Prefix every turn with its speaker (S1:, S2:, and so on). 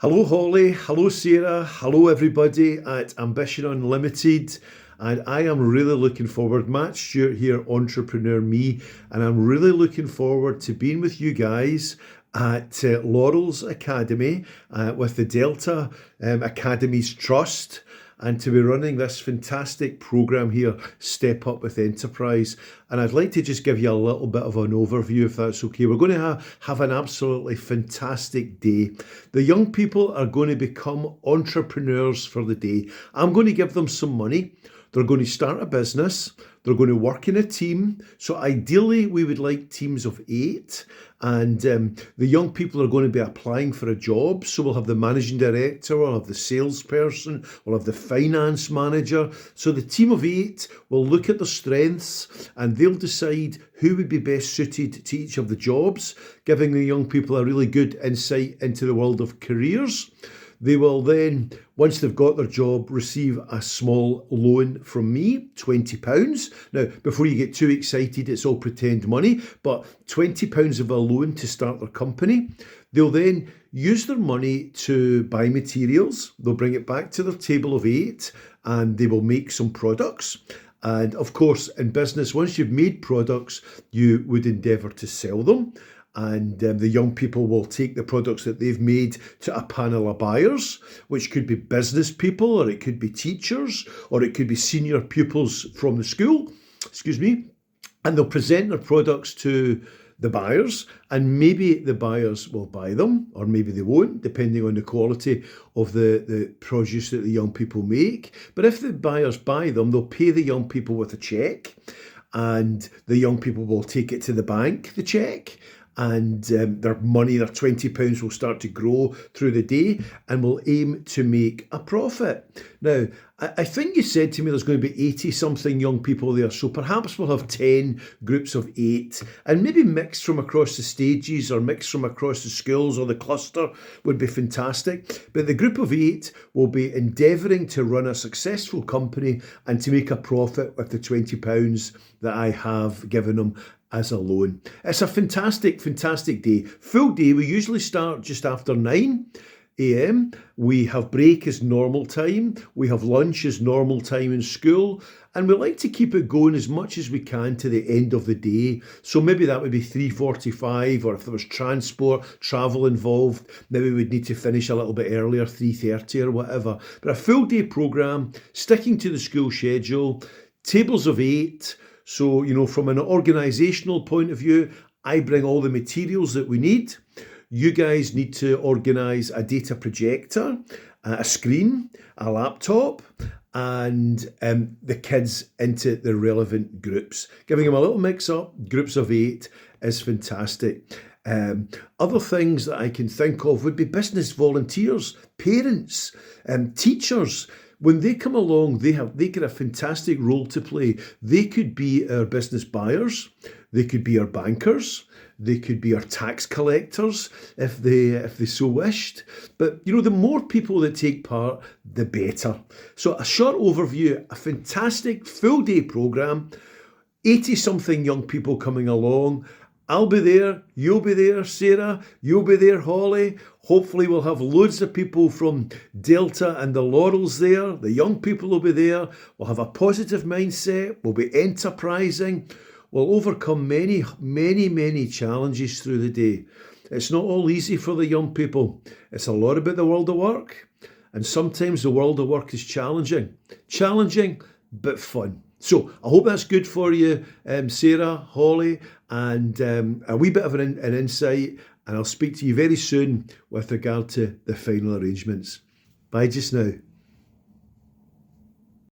S1: Hello, Holly. Hello, Sarah. Hello, everybody at Ambition Unlimited. And I am really looking forward, Matt Stewart here, Entrepreneur Me, and I'm really looking forward to being with you guys at Laurel's Academy with the Delta Academies Trust, and to be running this fantastic program here, Step Up with Enterprise. And I'd like to just give you a little bit of an overview, if that's okay. We're going to have an absolutely fantastic day. The young people are going to become entrepreneurs for the day. I'm going to give them some money. They're going to start a business. They're going to work in a team. So ideally, we would like teams of 8. And the young people are going to be applying for a job. So we'll have the managing director, we'll have the salesperson, we'll have the finance manager. So the team of 8 will look at their strengths and they'll decide who would be best suited to each of the jobs, giving the young people a really good insight into the world of careers. They will then, once they've got their job, receive a small loan from me, £20. Now, before you get too excited, it's all pretend money, but £20 of a loan to start their company. They'll then use their money to buy materials. They'll bring it back to their table of 8 and they will make some products. And of course, in business, once you've made products, you would endeavour to sell them. And the young people will take the products that they've made to a panel of buyers, which could be business people, or it could be teachers, or it could be senior pupils from the school, and they'll present their products to the buyers, and maybe the buyers will buy them, or maybe they won't, depending on the quality of the produce that the young people make. But if the buyers buy them, they'll pay the young people with a cheque, and the young people will take it to the bank, the cheque, and their money, their £20 will start to grow through the day and will aim to make a profit. Now, I think you said to me there's going to be 80 something young people there, so perhaps we'll have 10 groups of 8 and maybe mixed from across the stages or mixed from across the schools, or the cluster would be fantastic. But the group of 8 will be endeavouring to run a successful company and to make a profit with the £20 that I have given them as a loan. It's a fantastic day. Full day. We usually start just after 9 a.m. We have break as normal time. We have lunch as normal time in school. And we like to keep it going as much as we can to the end of the day. So maybe that would be 3:45, or if there was travel involved, maybe we'd need to finish a little bit earlier, 3:30 or whatever. But a full day programme, sticking to the school schedule, tables of 8. So, from an organisational point of view, I bring all the materials that we need. You guys need to organise a data projector, a screen, a laptop, and the kids into the relevant groups. Giving them a little mix-up, groups of 8 is fantastic. Other things that I can think of would be business volunteers, parents, teachers. When they come along, they get a fantastic role to play. They could be our business buyers, they could be our bankers, they could be our tax collectors if they so wished. But the more people that take part, the better. So a short overview, a fantastic full day programme, 80 something young people coming along. I'll be there, you'll be there, Sarah, you'll be there, Holly. Hopefully we'll have loads of people from Delta and the Laurels there. The young people will be there. We'll have a positive mindset. We'll be enterprising. We'll overcome many challenges through the day. It's not all easy for the young people. It's a lot about the world of work. And sometimes the world of work is challenging. Challenging, but fun. So I hope that's good for you, Sarah, Holly, and a wee bit of an insight. And I'll speak to you very soon with regard to the final arrangements. Bye just now.